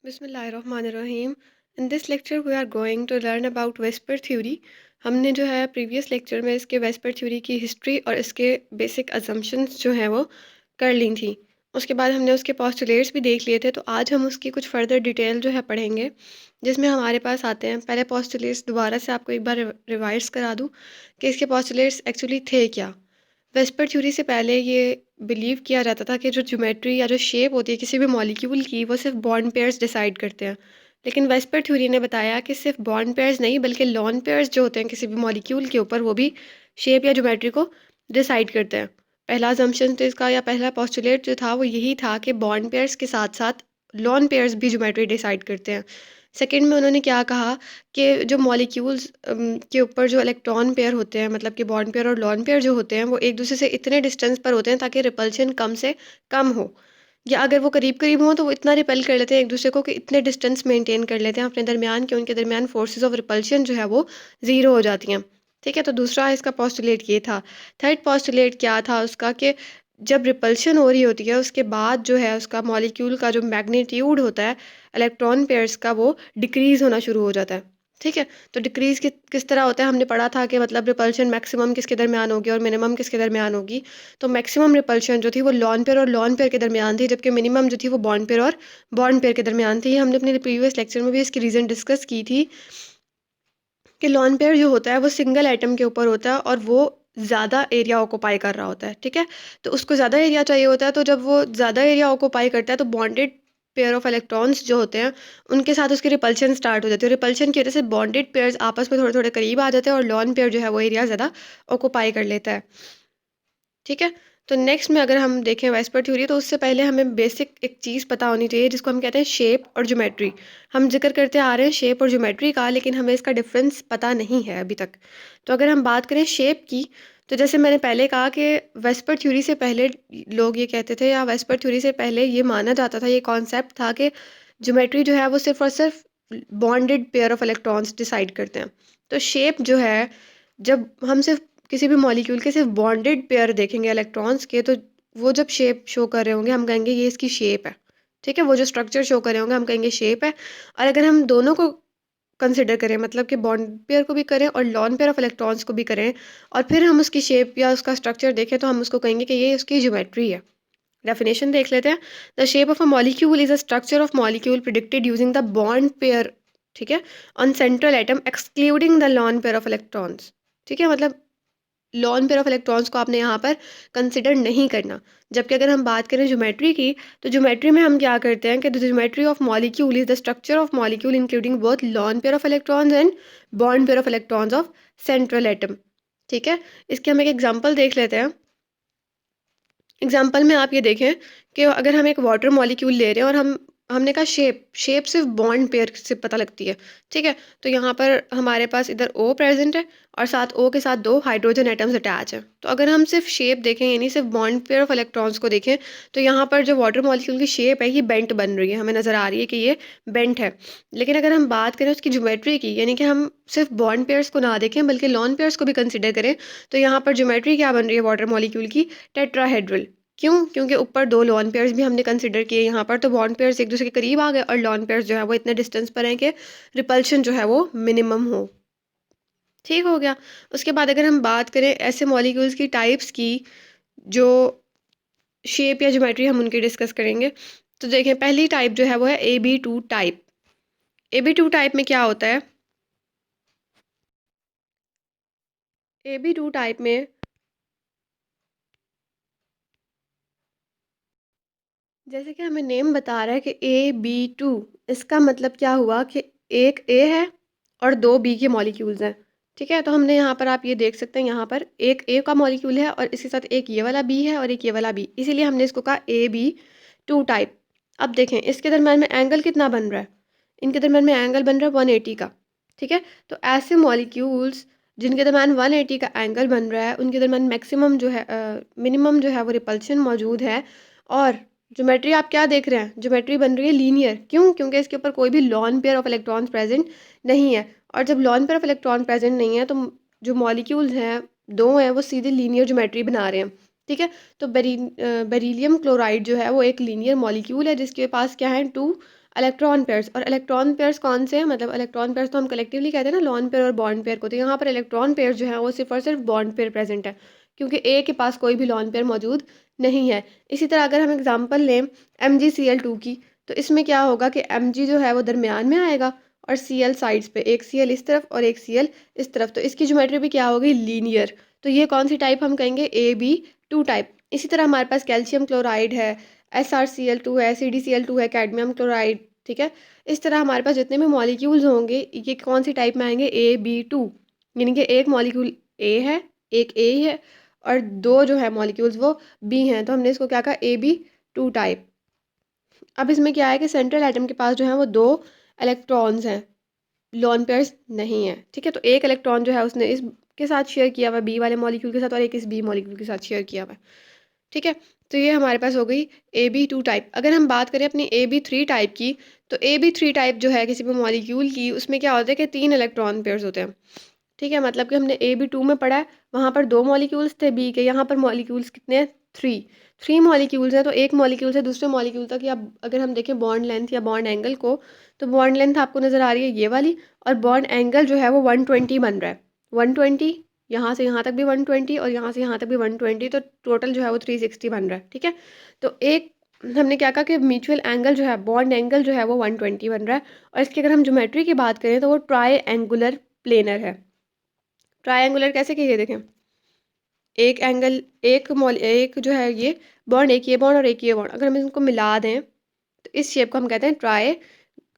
बिस्मिल्लाहिर्रहमानिर्रहीम। In this lecture we are going to learn about VSEPR theory. हमने जो है प्रीवियस लेक्चर में इसके वेस्पर थ्योरी की हिस्ट्री और इसके बेसिक अजम्पशंस जो हैं वो कर ली थी। उसके बाद हमने उसके पोस्टुलेट्स भी देख लिए थे, तो आज हम उसकी कुछ फर्दर डिटेल जो है पढ़ेंगे, जिसमें हमारे पास आते हैं पहले पोस्टुलेट्स। दोबारा से आपको एक बार रिवाइज करा दूँ कि इसके पोस्टुलेट्स एक्चुअली थे क्या। वेस्पर थ्योरी से पहले ये बिलीव किया जाता था कि जो ज्योमेट्री या जो शेप होती है किसी भी मॉलिक्यूल की, वो सिर्फ बॉन्ड पेयर्स डिसाइड करते हैं। लेकिन वेस्पर थ्योरी ने बताया कि सिर्फ बॉन्ड पेयर्स नहीं, बल्कि लॉन पेयर्स जो होते हैं किसी भी मॉलिक्यूल के ऊपर, वो भी शेप या ज्योमेट्री को डिसाइड करते हैं। पहला असम्पशन तो इसका या पहला पोस्टुलेट जो था वो यही था कि बॉन्ड पेयर्स के साथ साथ लॉन पेयर्स भी ज्योमेट्री डिसाइड करते हैं। सेकंड में उन्होंने क्या कहा कि जो मॉलिक्यूल्स के ऊपर जो इलेक्ट्रॉन पेयर होते हैं, मतलब कि बॉन्ड पेयर और लॉन पेयर जो होते हैं, वो एक दूसरे से इतने डिस्टेंस पर होते हैं ताकि रिपल्शन कम से कम हो, या अगर वो करीब करीब हो तो वो इतना रिपेल कर लेते हैं एक दूसरे को कि इतने डिस्टेंस मेंटेन कर लेते हैं अपने दरमियान कि उनके दरमियान फोर्सेस ऑफ रिपल्शन जो है वो ज़ीरो हो जाती हैं। ठीक है, तो दूसरा इसका पोस्टुलेट ये था। थर्ड पोस्टुलेट क्या था उसका कि जब रिपल्शन हो रही होती है उसके बाद जो है उसका मॉलिक्यूल का जो मैग्नीट्यूड होता है इलेक्ट्रॉन पेयर्स का, वो डिक्रीज़ होना शुरू हो जाता है। ठीक है, तो डिक्रीज़ किस तरह होता है हमने पढ़ा था कि मतलब रिपल्शन मैक्सिमम किसके दरमियान होगी और मिनिमम किसके दरमियान होगी। तो मैक्सिमम रिपल्शन जो थी वो लॉन पेयर और लॉन पेयर के दरमियान थी, जबकि मिनिमम जो थी वो बॉन्ड पेयर और बॉन्ड पेयर के दरमियान थी। हमने अपने प्रीवियस लेक्चर में भी इसकी रीज़न डिस्कस की थी कि लॉन पेयर जो होता है वो सिंगल एटम के ऊपर होता है और वो ज़्यादा एरिया ऑक्यूपाई कर रहा होता है। ठीक है, तो उसको ज़्यादा एरिया चाहिए होता है, तो जब वो ज़्यादा एरिया ऑक्यूपाई करता है तो बॉन्डेड पेयर ऑफ इलेक्ट्रॉन्स जो होते हैं उनके साथ उसकी रिपल्शन स्टार्ट हो जाती है। रिपल्शन की वजह से बॉन्डेड पेयर्स आपस में थोड़े थोड़े करीब आ जाते हैं और लॉन पेयर जो है वो एरिया ज़्यादा ऑक्यूपाई कर लेता है। ठीक है, तो नेक्स्ट में अगर हम देखें वेस्पर थ्योरी, तो उससे पहले हमें बेसिक एक चीज़ पता होनी चाहिए जिसको हम कहते हैं शेप और ज्योमेट्री। हम जिक्र करते आ रहे हैं शेप और ज्योमेट्री का, लेकिन हमें इसका डिफरेंस पता नहीं है अभी तक। तो अगर हम बात करें शेप की, तो जैसे मैंने पहले कहा कि वेस्पर थ्योरी से पहले लोग ये कहते थे, या वेस्पर थ्योरी से पहले ये माना जाता था, ये कॉन्सेप्ट था कि ज्योमेट्री जो है वो सिर्फ और सिर्फ bonded pair of electrons decide करते हैं। तो शेप जो है, जब हम सिर्फ किसी भी मॉलिक्यूल के सिर्फ बॉन्डेड पेयर देखेंगे इलेक्ट्रॉन्स के, तो वो जब शेप शो कर रहे होंगे हम कहेंगे ये इसकी शेप है। ठीक है, वो जो स्ट्रक्चर शो कर रहे होंगे हम कहेंगे शेप है। और अगर हम दोनों को कंसिडर करें, मतलब कि बॉन्ड पेयर को भी करें और लॉन पेयर ऑफ इलेक्ट्रॉन्स को भी करें, और फिर हम उसकी शेप या उसका स्ट्रक्चर देखें, तो हम उसको कहेंगे कि ये उसकी ज्योमेट्री है। डेफिनेशन देख लेते हैं। The shape of a molecule is a structure of molecule predicted using the bond pair, ठीक है, on central atom excluding the lone pair of electrons. ठीक है, मतलब लॉन पेयर ऑफ इलेक्ट्रॉन्स को आपने यहाँ पर कंसिडर नहीं करना। जबकि अगर हम बात करें ज्योमेट्री की, तो ज्योमेट्री में हम क्या करते हैं कि the geometry of molecule is the structure of molecule including both lone pair of electrons and bond pair of electrons of central atom. ठीक है, इसके हम एक एग्जांपल देख लेते हैं। एग्जाम्पल में आप ये देखें कि अगर हम एक वाटर मॉलिक्यूल ले रहे हैं और हमने कहा शेप शेप सिर्फ बॉन्ड पेयर से पता लगती है। ठीक है, तो यहाँ पर हमारे पास इधर O प्रेजेंट है और साथ O के साथ दो हाइड्रोजन एटम्स अटैच हैं। तो अगर हम सिर्फ शेप देखें, यानी सिर्फ बॉन्ड पेयर ऑफ इलेक्ट्रॉन्स को देखें, तो यहाँ पर जो वाटर मॉलिक्यूल की शेप है ये बेंट बन रही है, हमें नज़र आ रही है कि ये बेंट है। लेकिन अगर हम बात करें उसकी ज्योमेट्री की, यानी कि हम सिर्फ बॉन्ड पेयर्स को ना देखें बल्कि लॉन पेयर्स को भी कंसिडर करें, तो यहाँ पर ज्योमेट्री क्या बन रही है वाटर मॉलिक्यूल की? टेट्राहेड्रल। क्यों? क्योंकि ऊपर दो लॉन पेयर्स भी हमने कंसिडर किए, यहाँ पर तो बॉन्ड पेयर्स एक दूसरे के करीब आ गए और लॉन पेयर्स जो है वो इतने डिस्टेंस पर हैं कि रिपल्शन जो है वो मिनिमम हो। ठीक हो गया। उसके बाद अगर हम बात करें ऐसे मॉलिक्यूल्स की टाइप्स की जो शेप या ज्योमेट्री, हम उनकी डिस्कस करेंगे। तो देखें, पहली टाइप जो है वो है AB2 टाइप। AB2 टाइप में क्या होता है? AB2 टाइप में जैसे कि हमें नेम बता रहा है कि AB2, इसका मतलब क्या हुआ कि एक A है और दो B के मॉलिक्यूल्स हैं। ठीक है, तो हमने यहाँ पर आप ये देख सकते हैं, यहाँ पर एक A का मॉलिक्यूल है और इसके साथ एक ये वाला B है और एक ये वाला B, इसीलिए हमने इसको कहा AB2 टाइप। अब देखें इसके दरम्यान में एंगल कितना बन रहा है? इनके दरम्यान में एंगल बन रहा है 180 का। ठीक है, तो ऐसे मॉलिक्यूल्स जिनके दरम्यान 180 का एंगल बन रहा है, उनके दरम्यान मैक्सिमम जो है मिनिमम जो है वो रिपल्शन मौजूद है। और ज्योमेट्री आप क्या देख रहे हैं? ज्योमेट्री बन रही है लीनियर। क्यों? क्योंकि इसके ऊपर कोई भी lone pair of electrons present नहीं है। और जब lone pair of electron present नहीं है, तो जो मॉलिक्यूल्स हैं दो हैं, वो सीधे लीनियर ज्योमेट्री बना रहे हैं। ठीक है, तो बेरीलियम क्लोराइड जो है वो एक लीनियर मॉलिक्यूल है जिसके पास क्या है, टू इलेक्ट्रॉन पेयर्स। और इलेक्ट्रॉन पेयर्स कौन से हैं, मतलब इलेक्ट्रॉन पेयर्स तो हम कलेक्टिवली कहते हैं ना लोन पेयर और बॉन्ड पेयर को, तो यहाँ पर इलेक्ट्रॉन पेयर जो है वो सिर्फ और सिर्फ बॉन्ड पेयर प्रेजेंट है, क्योंकि ए के पास कोई भी लोन पेयर मौजूद नहीं है। इसी तरह अगर हम एग्जाम्पल लें MgCl2 की, तो इसमें क्या होगा कि Mg जो है वो दरमियान में आएगा और Cl साइड्स पे, एक Cl इस तरफ और एक Cl इस तरफ, तो इसकी ज्योमेट्री भी क्या होगी, लीनियर। तो ये कौन सी टाइप हम कहेंगे, AB2 टाइप। इसी तरह हमारे पास कैल्शियम क्लोराइड है, SrCl2 है, CdCl2 है, कैडमियम क्लोराइड, ठीक है। इस तरह हमारे पास जितने भी मॉलिक्यूल्स होंगे ये कौन सी टाइप में आएंगे, AB2, यानी कि एक मॉलिक्यूल ए है, एक ए है, और दो जो है मॉलिक्यूल्स वो बी हैं, तो हमने इसको क्या कहा, AB2 टाइप। अब इसमें क्या है कि सेंट्रल एटम के पास जो है वो दो इलेक्ट्रॉन्स हैं, लोन पेयर्स नहीं है, ठीक है। तो एक इलेक्ट्रॉन जो है उसने इस के साथ शेयर किया हुआ है बी वाले मॉलिक्यूल के साथ, और एक इस बी मॉलिक्यूल के साथ शेयर किया हुआ है, ठीक है। तो ये हमारे पास हो गई AB2 टाइप। अगर हम बात करें अपनी AB3 टाइप की, तो AB3 टाइप जो है किसी भी मॉलिक्यूल की, उसमें क्या होता है कि 3 इलेक्ट्रॉन पेयर्स होते हैं, ठीक है। मतलब कि हमने AB2 में पढ़ा है, वहाँ पर 2 मॉलिक्यूल्स थे बी के, यहाँ पर मॉलिक्यूल्स कितने हैं, 3 मॉलिक्यूल्स हैं। तो एक मॉलिक्यूल से दूसरे मॉलिक्यूल तक, या अगर हम देखें बॉन्ड लेंथ या बॉन्ड एंगल को, तो बॉन्ड लेंथ आपको नज़र आ रही है ये वाली, और बॉन्ड एंगल जो है वो 120 बन रहा है, 120, यहाँ से यहाँ तक भी 120 और यहाँ से यहाँ तक भी 120, तो टोटल जो है वो 360 बन रहा है, ठीक है। तो एक हमने क्या कहा कि म्यूचुअल एंगल जो है, बॉन्ड एंगल जो है वो 120 बन रहा है। और इसकी अगर हम ज्योमेट्री की बात करें तो वो ट्राई एंगुलर प्लेनर है। ट्रायंगुलर कैसे किए देखें, एक एंगल, एक जो है ये बॉन्ड, एक ये बॉन्ड और एक ये बॉन्ड, अगर हम इनको मिला दें तो इस शेप को हम कहते हैं ट्राई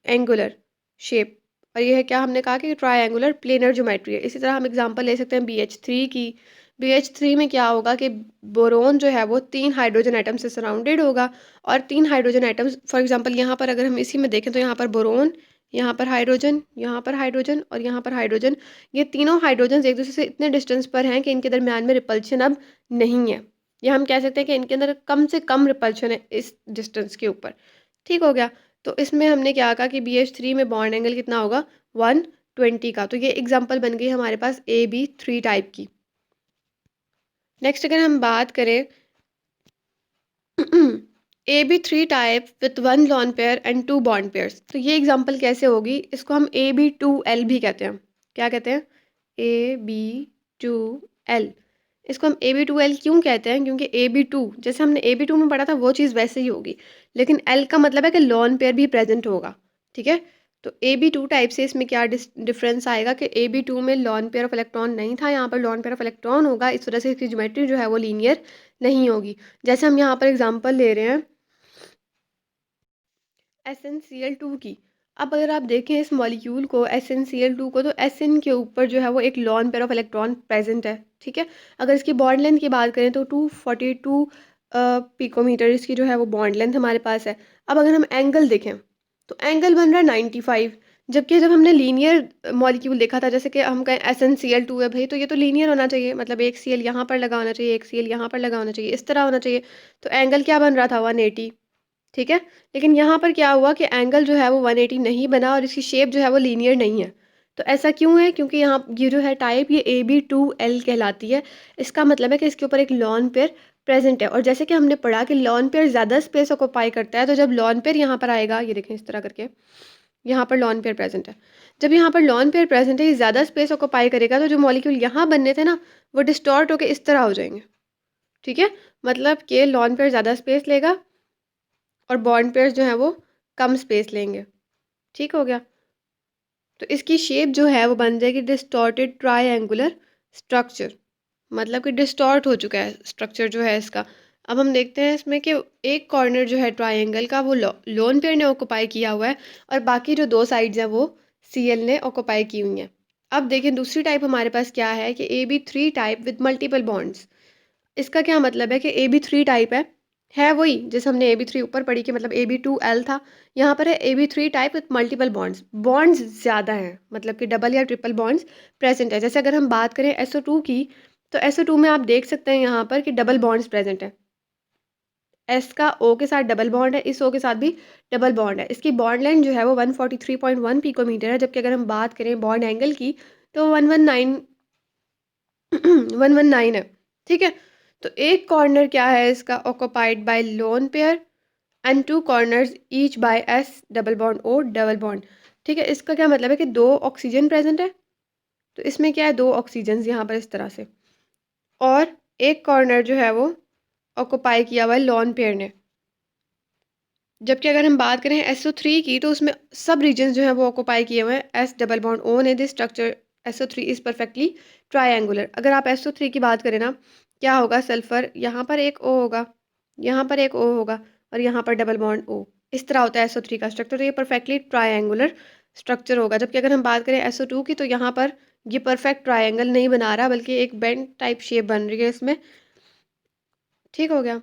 एंगुलर शेप। और ये है क्या, हमने कहा कि ट्रायंगुलर प्लेनर ज्योमेट्री है। इसी तरह हम एग्जांपल ले सकते हैं BH3 की। BH3 में क्या होगा कि बोरोन जो है वो 3 हाइड्रोजन एटम से सराउंडेड होगा, और 3 हाइड्रोजन एटम्स, फॉर एग्जांपल यहाँ पर अगर हम इसी में देखें तो यहाँ पर बोरोन, यहाँ पर हाइड्रोजन, यहाँ पर हाइड्रोजन और यहाँ पर हाइड्रोजन, ये तीनों हाइड्रोजन एक दूसरे से इतने डिस्टेंस पर हैं कि इनके दरमियान में रिपल्शन अब नहीं है, या हम कह सकते हैं कि इनके अंदर कम से कम रिपल्शन है इस डिस्टेंस के ऊपर, ठीक हो गया। तो इसमें हमने क्या कहा कि BH3 में बॉन्ड एंगल कितना होगा, 120 का। तो ये एग्जांपल बन गई हमारे पास AB3 टाइप की। नेक्स्ट अगर हम बात करें AB3 type with 1 lone pair and 2 bond pairs, तो ये एग्जांपल कैसे होगी, इसको हम AB2L भी कहते हैं। क्या कहते हैं, AB2L। इसको हम AB2L क्यों कहते हैं, क्योंकि AB2 जैसे हमने AB2 में पढ़ा था वो चीज़ वैसे ही होगी, लेकिन L का मतलब है कि लॉन पेयर भी प्रेजेंट होगा, ठीक है। तो AB2 टाइप से इसमें क्या डिफरेंस आएगा कि AB2 में लॉन पेयर ऑफ इलेक्ट्रॉन नहीं था, यहाँ पर लॉन पेयर ऑफ इलेक्ट्रॉन होगा, इस वजह से इसकी ज्योमेट्री जो है वो लीनियर नहीं होगी। जैसे हम यहाँ पर एग्जांपल ले रहे हैं SnCl2 की। अब अगर आप देखें इस मॉलिक्यूल को, SnCl2 को, तो Sn के ऊपर जो है वो एक lone pair of electron present है, ठीक है। अगर इसकी बॉन्ड लेंथ की बात करें तो 242 पिकोमीटर इसकी जो है वो बॉन्ड लेंथ हमारे पास है। अब अगर हम एंगल देखें तो एंगल बन रहा है 95, जबकि जब हमने लीनियर मॉलिक्यूल देखा था, जैसे कि हम कहें SnCl2 है भाई, तो ये तो लीनियर होना चाहिए, मतलब एक Cl यहाँ पर लगा होना चाहिए, एक Cl यहाँ पर लगा होना चाहिए, इस तरह होना चाहिए। तो एंगल क्या बन रहा था, 180, ठीक है। लेकिन यहाँ पर क्या हुआ कि एंगल जो है वो 180 नहीं बना, और इसकी शेप जो है वो लीनियर नहीं है। तो ऐसा क्यों है, क्योंकि यहाँ ये जो है टाइप ये AB2L कहलाती है। इसका मतलब है कि इसके ऊपर एक लॉन पेयर प्रेजेंट है। और जैसे कि हमने पढ़ा कि लॉन पेयर ज़्यादा स्पेस ऑक्यूपाई करता है, तो जब लॉन पेयर यहाँ पर आएगा, ये देखें इस तरह करके, यहाँ पर लॉन पेयर प्रेजेंट है, जब यहाँ पर लॉन पेयर प्रेजेंट है, ये ज़्यादा स्पेस ऑक्यूपाई करेगा, तो जो मॉलिक्यूल यहाँ बनने थे ना वो डिस्टॉर्ट होकर इस तरह हो जाएंगे, ठीक है। मतलब कि लॉन पेयर ज़्यादा स्पेस लेगा और बॉन्ड पेयर्स जो है वो कम स्पेस लेंगे, ठीक हो गया। तो इसकी शेप जो है वो बन जाएगी डिस्टॉर्टेड ट्रायंगुलर स्ट्रक्चर, मतलब कि डिस्टॉर्ट हो चुका है स्ट्रक्चर जो है इसका। अब हम देखते हैं इसमें कि एक कॉर्नर जो है ट्रायंगल का वो लोन पेयर ने ऑक्यूपाई किया हुआ है, और बाकी जो दो साइड्स हैं वो Cl ने ऑक्यूपाई की हुई हैं। अब देखें दूसरी टाइप हमारे पास क्या है कि AB3 type with multiple bonds. इसका क्या मतलब है कि AB3 टाइप है वही जैसे हमने AB3 ऊपर पढ़ी कि मतलब AB2L था, यहाँ पर है AB3 type with multiple bonds, bonds ज़्यादा हैं, मतलब कि डबल या ट्रिपल बॉन्ड्स प्रेजेंट है। जैसे अगर हम बात करें SO2 की, तो SO2 में आप देख सकते हैं यहाँ पर कि डबल बॉन्ड्स प्रेजेंट है, S का O के साथ डबल बॉन्ड है, इस O के साथ भी डबल बॉन्ड है। इसकी बॉन्ड लेंथ जो है वो 143.1 पिकोमीटर है, जबकि अगर हम बात करें बॉन्ड एंगल की तो 119 है, ठीक है। तो एक कॉर्नर क्या है इसका, occupied by lone pair, and two corners each by S double bond O double bond. ठीक है, इसका क्या मतलब है कि दो ऑक्सीजन प्रेजेंट है, तो इसमें क्या है, दो ऑक्सीजन यहाँ पर इस तरह से, और एक कॉर्नर जो है वो ऑक्यूपाई किया हुआ है लॉन पेयर ने। जबकि अगर हम बात करें SO3 की, तो उसमें सब रीजन जो है वो ऑक्यूपाई किए हुए हैं एस डबल बॉन्ड ओ ने। This structure SO3 is perfectly triangular. अगर आप SO3 की बात करें ना, क्या होगा, सल्फर यहाँ पर एक O होगा, यहाँ पर एक O होगा, और यहाँ पर डबल बॉन्ड O। इस तरह होता है SO3 का स्ट्रक्चर, तो ये परफेक्टली ट्रायंगुलर स्ट्रक्चर होगा। जबकि अगर हम बात करें SO2 की, तो यहाँ पर ये परफेक्ट ट्रायंगल नहीं बना रहा, बल्कि एक बेंड टाइप शेप बन रही है इसमें। ठीक हो गया।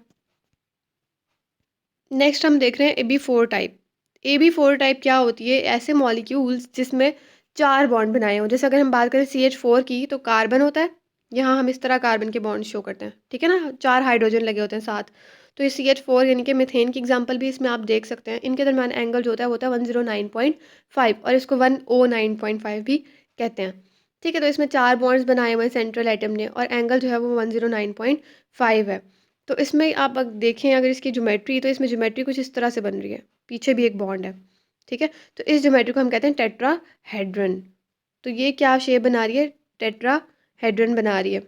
नेक्स्ट हम देख रहे हैं AB4 टाइप। AB4 टाइप क्या होती है, ऐसे मॉलिक्यूल्स जिसमें चार बॉन्ड बनाए हों। जैसे अगर हम बात करें CH4 की, तो कार्बन होता है, यहाँ हम इस तरह कार्बन के बॉन्ड शो करते हैं, ठीक है ना, चार हाइड्रोजन लगे होते हैं साथ। तो ये CH4 यानी कि मीथेन की एग्जांपल भी इसमें आप देख सकते हैं। इनके दरमियान एंगल जो होता है वो होता है 109.5, और इसको 109.5 भी कहते हैं। ठीक है, तो इसमें चार बॉन्ड्स बनाए हुए हैं सेंट्रल एटम ने, और एंगल जो है वो 109.5 है। तो इसमें आप देखें अगर इसकी ज्योमेट्री, तो इसमें ज्योमेट्री कुछ इस तरह से बन रही है, पीछे भी एक बॉन्ड है। ठीक है, तो इस ज्योमेट्री को हम कहते हैं टेट्राहेड्रन। तो ये क्या शेप बना रही है, टेट्राहेड्रन बना रही है।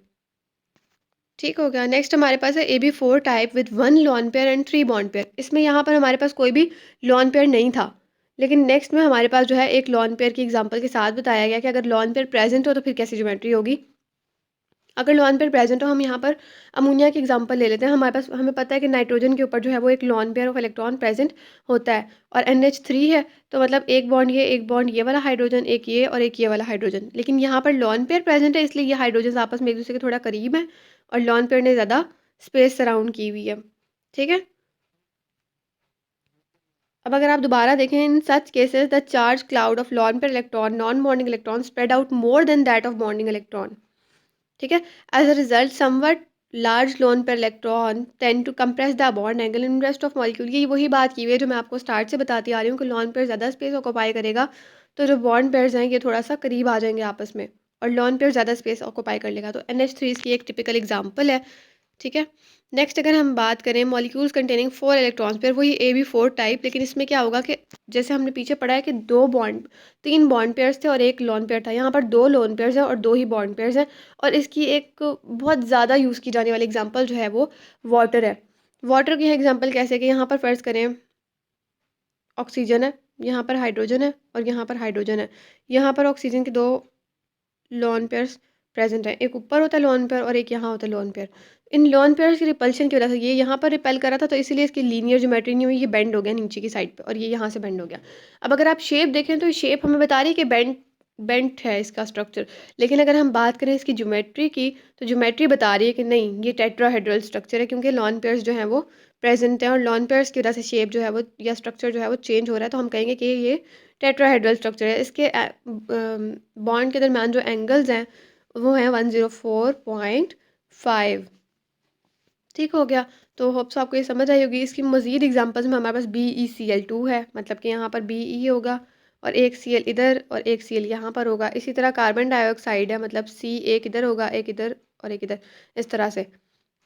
ठीक हो गया। नेक्स्ट हमारे पास है AB4 type with 1 lone pair and 3 bond pair. इसमें यहाँ पर हमारे पास कोई भी लॉन पेयर नहीं था, लेकिन नेक्स्ट में हमारे पास जो है एक लॉन पेयर की एग्जांपल के साथ बताया गया कि अगर लॉन पेयर प्रेजेंट हो तो फिर कैसी ज्योमेट्री होगी। अगर लॉन पेयर प्रेजेंट हो, हम यहाँ पर अमोनिया की एग्जांपल ले लेते हैं। हमारे पास, हमें पता है कि नाइट्रोजन के ऊपर जो है वो एक lone pair of electron present होता है, और NH3 है, तो मतलब एक बॉन्ड ये वाला हाइड्रोजन, एक ये और एक ये वाला हाइड्रोजन। लेकिन यहाँ पर लॉन पेयर प्रेजेंट है, इसलिए ये हाइड्रोजन आपस में एक दूसरे के थोड़ा करीब है, और लॉन पेयर ने ज़्यादा स्पेस सराउंड की हुई है। ठीक है, अब अगर आप दोबारा देखें, in such cases the charge cloud of lone pair electron non bonding electron spread out more than that of bonding electron. ठीक है, as a result somewhat large lone pair electron tend to compress the bond angle in rest of molecule. ये वही बात की हुई है जो मैं आपको स्टार्ट से बताती आ रही हूँ कि लॉन पेयर ज़्यादा स्पेस ऑक्यूपाई करेगा, तो जो बॉन्ड पेयर्स हैं ये थोड़ा सा करीब आ जाएंगे आपस में, और लॉन पेयर ज़्यादा स्पेस ऑक्यूपाई कर लेगा। तो NH3 इसकी एक टिपिकल एग्जाम्पल है। ठीक है, नेक्स्ट अगर हम बात करें मॉलिक्यूल्स कंटेनिंग 4 इलेक्ट्रॉन्स पेयर, वही AB4 टाइप, लेकिन इसमें क्या होगा कि जैसे हमने पीछे पढ़ा है कि तीन बॉन्ड पेयर्स थे और एक लोन पेयर था, यहाँ पर दो लोन पेयर्स हैं और दो ही बॉन्ड पेयर्स हैं। और इसकी एक बहुत ज़्यादा यूज़ की जाने वाली एग्जांपल जो है वो वाटर है। वाटर की एग्जांपल कैसे, कि यहाँ पर फ़र्ज़ करें ऑक्सीजन है, यहाँ पर हाइड्रोजन है, और यहाँ पर हाइड्रोजन है। यहाँ पर ऑक्सीजन के दो लॉन पेयर्स प्रेजेंट है, एक ऊपर होता है लॉन पेयर और एक यहाँ होता है लॉन पेयर। इन लॉन पेयर्स की रिपल्शन की वजह से ये यहाँ पर रिपेल करा था, तो इसीलिए इसकी लीनियर ज्योमेट्री नहीं हुई, ये बेंड हो गया नीचे की साइड पे, और ये यहाँ से बेंड हो गया। अब अगर आप शेप देखें, तो शेप हमें बता रही है कि बेंट है इसका स्ट्रक्चर, लेकिन अगर हम बात करें इसकी ज्योमेट्री की, तो ज्योमेट्री बता रही है कि नहीं, ये टेट्राहेड्रल स्ट्रक्चर है, क्योंकि लॉन पेयर्स जो हैं वो प्रेजेंट हैं, और लॉन पेयर्स की वजह से शेप जो है वो या स्ट्रक्चर जो है वो चेंज हो रहा है, तो हम कहेंगे कि ये टेट्राहेड्रल स्ट्रक्चर है। इसके बॉन्ड के दरमियान जो एंगल्स हैं वो है 104.5। ठीक हो गया। तो होप्स आपको ये समझ आई होगी। इसकी मज़ीद एग्जांपल्स में हमारे पास BeCl2 है, मतलब कि यहाँ पर Be होगा, और एक Cl इधर और एक Cl यहाँ पर होगा। इसी तरह कार्बन डाइऑक्साइड है, मतलब C एक इधर होगा, एक इधर और एक इधर, इस तरह से।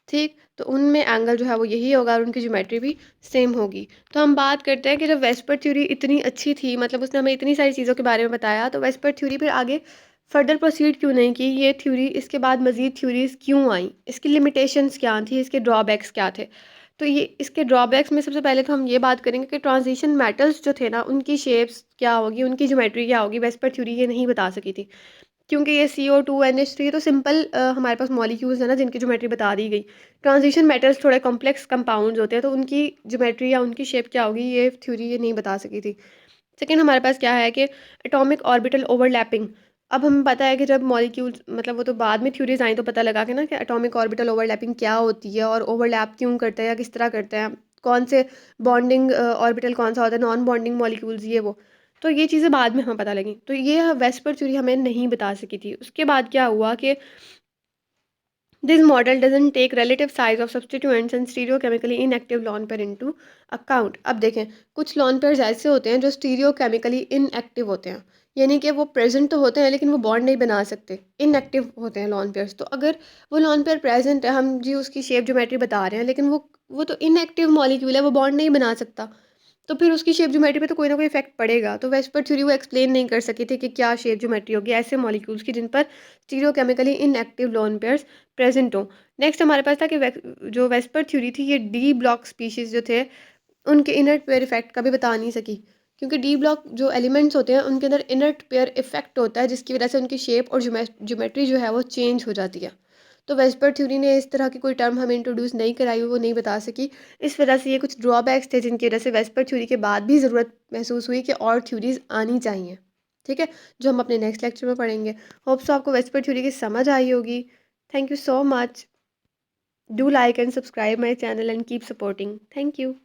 ठीक, तो उनमें एंगल जो है वो यही होगा, और उनकी ज्योमेट्री भी सेम होगी। तो हम बात करते हैं कि जब वेस्पर थ्योरी इतनी अच्छी थी, मतलब उसने हमें इतनी सारी चीज़ों के बारे में बताया, तो वेस्पर थ्योरी फिर आगे फर्दर प्रोसीड क्यों नहीं की ये थ्योरी, इसके बाद मज़ीद थ्योरीज क्यों आई, इसकी लिमिटेशंस क्या थी, इसके ड्रॉबैक्स क्या थे। तो ये इसके ड्रॉबैक्स में सबसे पहले तो हम ये बात करेंगे कि ट्रांजिशन मेटल्स जो थे ना, उनकी शेप्स क्या होगी, उनकी ज्योमेट्री क्या होगी, वेस्पर थ्योरी ये नहीं बता सकी थी। क्योंकि ये CO2 NH3 तो सिंपल हमारे पास मॉलिक्यूल्स है ना, जिनकी ज्योमेट्री बता दी गई। ट्रांजिशन मेटल्स थोड़े कॉम्प्लेक्स कंपाउंड्स होते हैं, तो उनकी ज्योमेट्री या उनकी शेप क्या होगी, ये थ्योरी ये नहीं बता सकी थी। सेकेंड हमारे पास क्या है कि एटॉमिक ऑर्बिटल ओवरलैपिंग। अब हमें पता है कि जब मॉलिक्यूल्स, मतलब वो तो बाद में थ्योरीज आई तो पता लगा कि ना कि एटॉमिक ऑर्बिटल ओवरलैपिंग क्या होती है, और ओवरलैप क्यों करते हैं या किस तरह करते हैं, कौन से बॉन्डिंग ऑर्बिटल कौन सा होता है, नॉन बॉन्डिंग मॉलिक्यूल्स ये वो। तो ये चीज़ें बाद में हमें पता लगी, तो ये वेस्पर थ्योरी हमें नहीं बता सकी थी। उसके बाद क्या हुआ कि this model doesn't take relative size of substituents and stereochemically inactive lone pair into account. अब देखें, कुछ लॉन पेयर्स ऐसे होते हैं जो स्टीरियोकेमिकली इनएक्टिव होते हैं, यानी कि वो प्रेजेंट तो होते हैं लेकिन वो बॉन्ड नहीं बना सकते, इनएक्टिव होते हैं लोन पेयर्स। तो अगर वो लोन पेयर प्रेजेंट है, हम जी उसकी शेप ज्योमेट्री बता रहे हैं, लेकिन वो तो इनएक्टिव मॉलिक्यूल है, वो बॉन्ड नहीं बना सकता, तो फिर उसकी शेप ज्योमेट्री पे तो कोई ना कोई इफेक्ट पड़ेगा। तो वेस्पर थ्योरी वो एक्सप्लेन नहीं कर सके थे कि क्या शेप ज्योमेट्री होगी ऐसे मॉलिक्यूल्स की जिन पर stereochemically inactive lone pairs present हो। नेक्स्ट हमारे पास था कि जो वेस्पर थ्योरी थी ये डी ब्लॉक स्पीशीज़ जो थे उनके इनर्ट पेयर इफेक्ट का भी बता नहीं सकी, क्योंकि डी ब्लॉक जो एलिमेंट्स होते हैं उनके अंदर इनर्ट पेयर इफेक्ट होता है, जिसकी वजह से उनकी शेप और ज्योमेट्री जो है वो चेंज हो जाती है। तो वेस्पर थ्योरी ने इस तरह की कोई टर्म हमें इंट्रोड्यूस नहीं कराई, वो नहीं बता सकी। इस वजह से ये कुछ ड्रॉबैक्स थे जिनकी वजह से वेस्पर थ्योरी के बाद भी ज़रूरत महसूस हुई कि और थ्योरीज आनी चाहिए। ठीक है, जो हम अपने नेक्स्ट लेक्चर में पढ़ेंगे। होप्स आपको वेस्पर थ्योरी की समझ आई होगी। Thank you so much. Do like and subscribe my channel and keep supporting. Thank you.